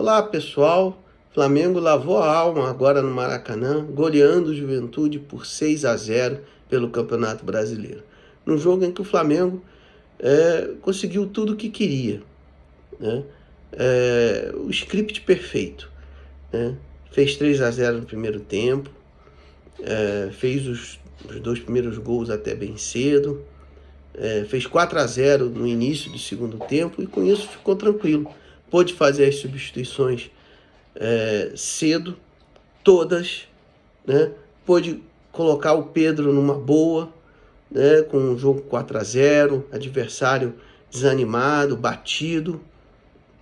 Olá pessoal, Flamengo lavou a alma agora no Maracanã, goleando o Juventude por 6-0 pelo Campeonato Brasileiro. Num jogo em que o Flamengo conseguiu tudo o que queria, né? O script perfeito, né? Fez 3-0 no primeiro tempo, fez os dois primeiros gols até bem cedo, fez 4-0 no início do segundo tempo e com isso ficou tranquilo. Pôde fazer as substituições cedo, todas, né? Pôde colocar o Pedro numa boa, né? Com um jogo 4-0, adversário desanimado, batido,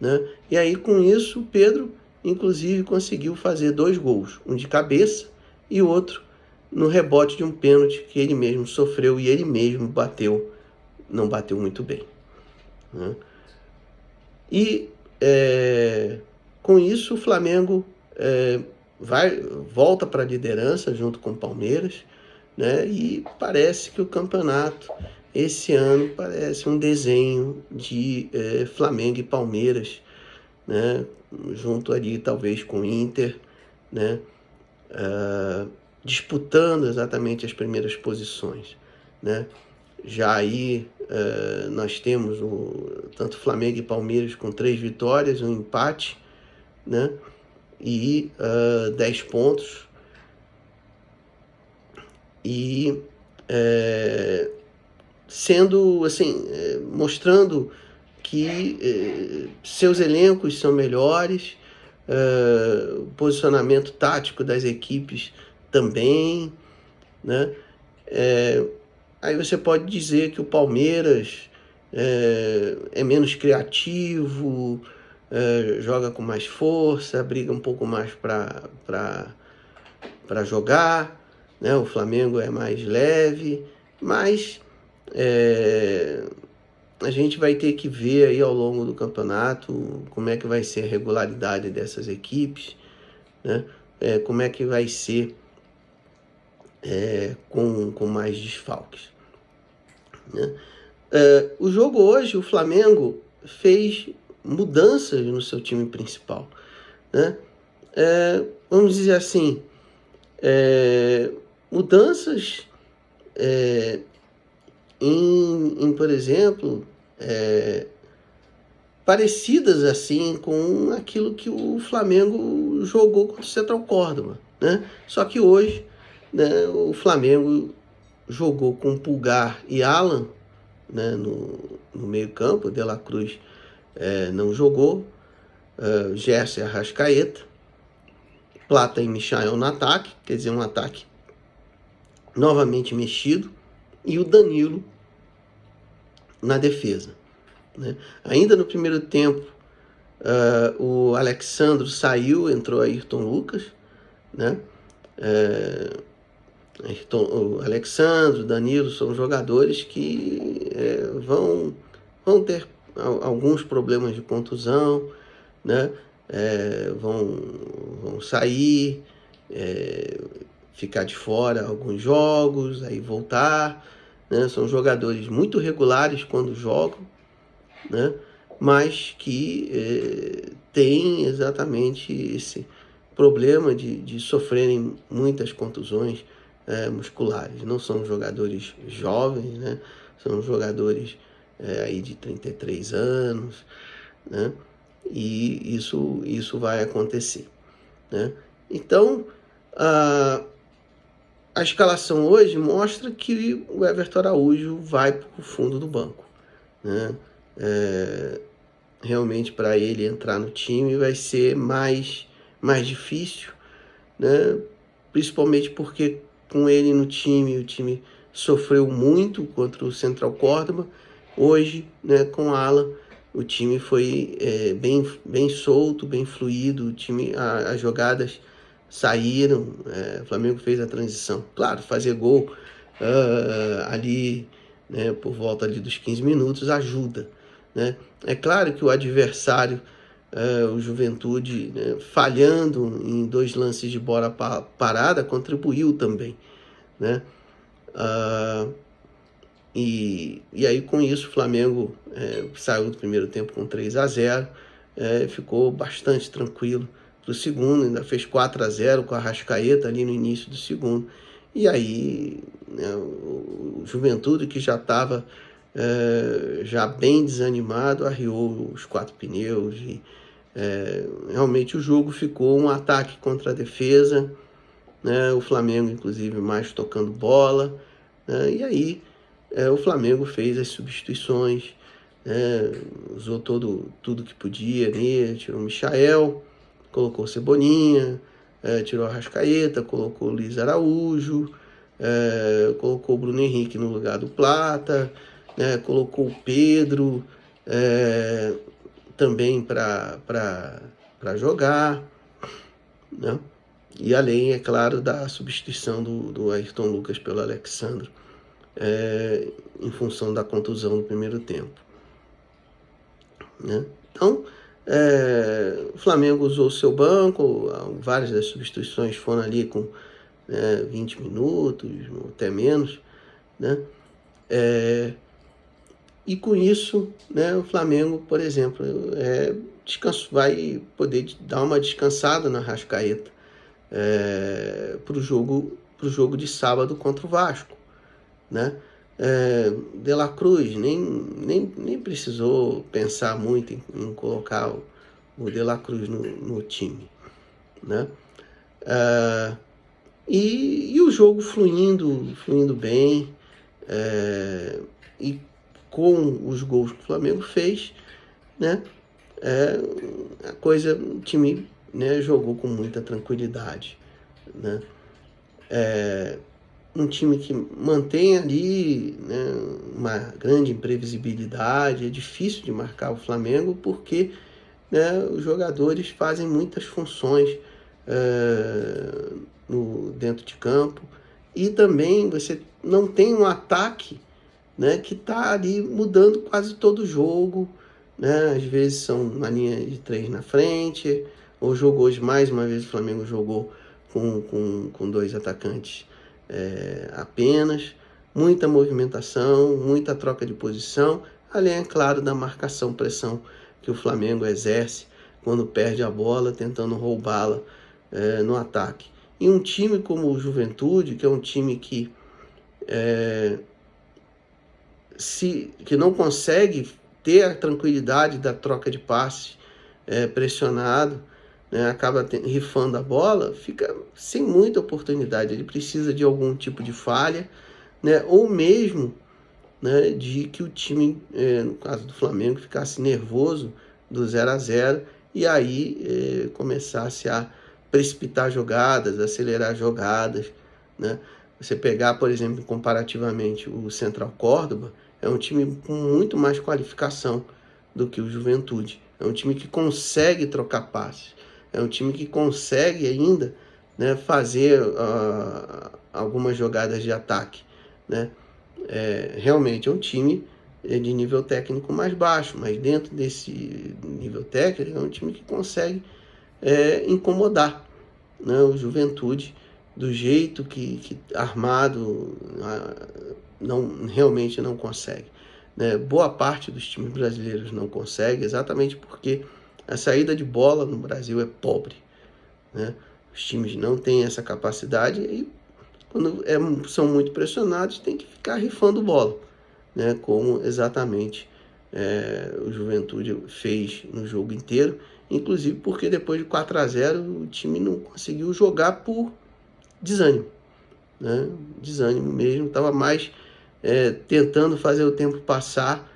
né? E aí com isso o Pedro inclusive conseguiu fazer 2 gols, um de cabeça e outro no rebote de um pênalti que ele mesmo sofreu e ele mesmo bateu, não bateu muito bem, né? E com isso o Flamengo volta para a liderança junto com o Palmeiras, né? E parece que o campeonato esse ano parece um desenho de Flamengo e Palmeiras, né? Junto ali talvez com o Inter, né? Disputando exatamente as primeiras posições, né? Já aí nós temos tanto Flamengo e Palmeiras com 3 vitórias, um empate, né? E 10 pontos. E sendo assim, mostrando que seus elencos são melhores, o posicionamento tático das equipes também, né? Aí você pode dizer que o Palmeiras é menos criativo, joga com mais força, briga um pouco mais para jogar, né? O Flamengo é mais leve, mas a gente vai ter que ver aí ao longo do campeonato como é que vai ser a regularidade dessas equipes, né? Como é que vai ser com mais desfalques, né? O jogo hoje, o Flamengo fez mudanças no seu time principal, né? Vamos dizer assim, mudanças por exemplo, parecidas assim com aquilo que o Flamengo jogou contra o Central Córdoba, né? Só que hoje, né, o Flamengo jogou com Pulgar e Alan, né, no meio campo. De La Cruz não jogou, Gerson e Arrascaeta, Plata e Michael no ataque, quer dizer, um ataque novamente mexido, e o Danilo na defesa, né? Ainda no primeiro tempo, o Alexandro saiu, entrou Ayrton Lucas, né? O Alexandro, Danilo são jogadores que vão ter alguns problemas de contusão, né? Vão sair, ficar de fora alguns jogos, aí voltar, né? São jogadores muito regulares quando jogam, né? Mas que têm exatamente esse problema de sofrerem muitas contusões musculares. Não são jogadores jovens, né? São jogadores aí de 33 anos, né? E isso vai acontecer, né? Então, a escalação hoje mostra que o Everton Araújo vai para o fundo do banco, né? Realmente para ele entrar no time vai ser mais difícil, né? Principalmente porque com ele no time, o time sofreu muito contra o Central Córdoba. Hoje, né, com Alan, o time foi bem solto, bem fluido. O time, as jogadas saíram, o Flamengo fez a transição. Claro, fazer gol ali, né, por volta ali dos 15 minutos ajuda, né? É claro que o adversário, o Juventude, né, falhando em 2 lances de bola parada, contribuiu também, né? E aí com isso o Flamengo saiu do primeiro tempo com 3-0, ficou bastante tranquilo para o segundo, ainda fez 4-0 com a Arrascaeta ali no início do segundo. E aí, né, o Juventude, que já estava já bem desanimado, arriou os 4 pneus e realmente o jogo ficou um ataque contra a defesa, né, o Flamengo inclusive mais tocando bola, né, e aí o Flamengo fez as substituições, usou tudo que podia nele, tirou o Michael, colocou o Cebolinha, tirou a Arrascaeta, colocou o Luiz Araújo, colocou o Bruno Henrique no lugar do Plata, colocou o Pedro também para jogar, né? E além, é claro, da substituição do Ayrton Lucas pelo Alexandre, em função da contusão no primeiro tempo, né? Então, o Flamengo usou o seu banco, várias das substituições foram ali com 20 minutos, ou até menos, né? E com isso, né, o Flamengo, por exemplo, vai poder dar uma descansada na Arrascaeta para o jogo de sábado contra o Vasco, né? De La Cruz nem precisou pensar muito em colocar o De La Cruz no time, né? E o jogo fluindo bem, e com os gols que o Flamengo fez, né, o time, né, jogou com muita tranquilidade, né? Um time que mantém ali, né, uma grande imprevisibilidade, é difícil de marcar o Flamengo porque, né, os jogadores fazem muitas funções dentro de campo, e também você não tem um ataque, né, que está ali mudando quase todo o jogo, né? Às vezes são uma linha de 3 na frente, ou jogou hoje mais uma vez o Flamengo jogou com 2 atacantes apenas, muita movimentação, muita troca de posição, além, é claro, da marcação-pressão que o Flamengo exerce quando perde a bola, tentando roubá-la no ataque. E um time como o Juventude, que é um time que não consegue ter a tranquilidade da troca de passes, pressionado, né, acaba rifando a bola, fica sem muita oportunidade. Ele precisa de algum tipo de falha, né, ou mesmo, né, de que o time, no caso do Flamengo, ficasse nervoso do 0-0 e aí começasse a precipitar jogadas, acelerar jogadas, né? Você pegar, por exemplo, comparativamente o Central Córdoba, é um time com muito mais qualificação do que o Juventude. É um time que consegue trocar passes. É um time que consegue ainda, né, fazer algumas jogadas de ataque, né? Realmente é um time de nível técnico mais baixo, mas dentro desse nível técnico é um time que consegue incomodar, né, o Juventude do jeito que armado realmente não consegue, né? Boa parte dos times brasileiros não consegue, exatamente porque a saída de bola no Brasil é pobre, né? Os times não têm essa capacidade e quando são muito pressionados tem que ficar rifando bola, né? Como exatamente o Juventude fez no jogo inteiro, inclusive porque depois de 4-0 o time não conseguiu jogar por desânimo, né? Desânimo mesmo, estava mais tentando fazer o tempo passar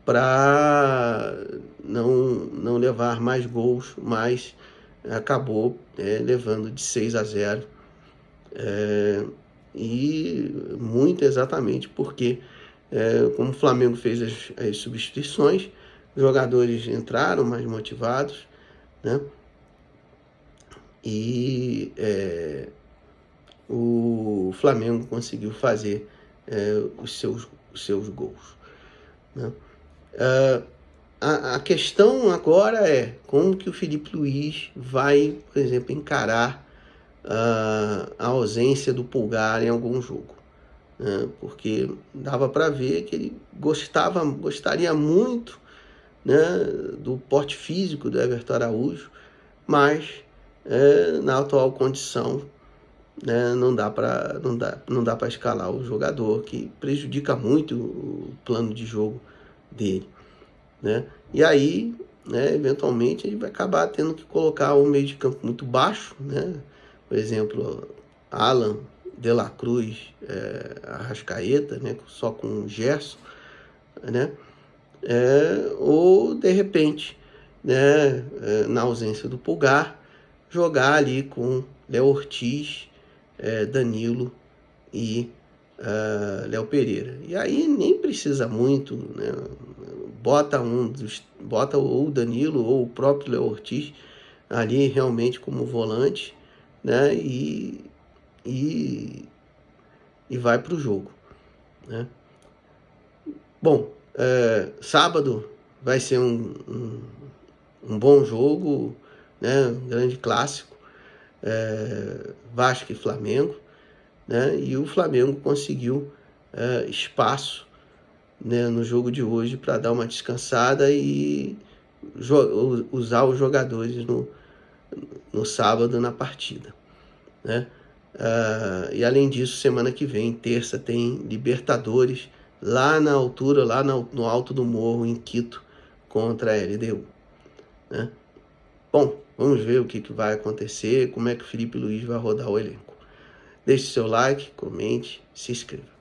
para não levar mais gols, mas acabou levando de 6-0, e muito exatamente porque, como o Flamengo fez as substituições, os jogadores entraram mais motivados, né? E o Flamengo conseguiu fazer os seus gols, né? A questão agora é como que o Felipe Luiz vai, por exemplo, encarar a ausência do Pulgar em algum jogo, né? Porque dava para ver que ele gostaria muito, né, do porte físico do Everton Araújo, mas na atual condição, né, não dá para escalar o jogador, que prejudica muito o plano de jogo dele, né? E aí, né, eventualmente ele vai acabar tendo que colocar um meio de campo muito baixo, né? Por exemplo, Alan, De La Cruz, Arrascaeta, né, só com o Gerson, né? Ou de repente, né, na ausência do Pulgar, jogar ali com Léo Ortiz, Danilo e Léo Pereira. E aí nem precisa muito, né? Bota ou o Danilo ou o próprio Léo Ortiz ali realmente como volante, né? E vai para o jogo, né? Bom, sábado vai ser um bom jogo, né? Um grande clássico, Vasco e Flamengo, né? E o Flamengo conseguiu espaço, né, no jogo de hoje para dar uma descansada e usar os jogadores no sábado na partida, né? E além disso, semana que vem, terça, tem Libertadores lá na altura, lá no alto do morro, em Quito, contra a LDU, né? Bom, vamos ver o que vai acontecer, como é que o Felipe Luiz vai rodar o elenco. Deixe seu like, comente, se inscreva.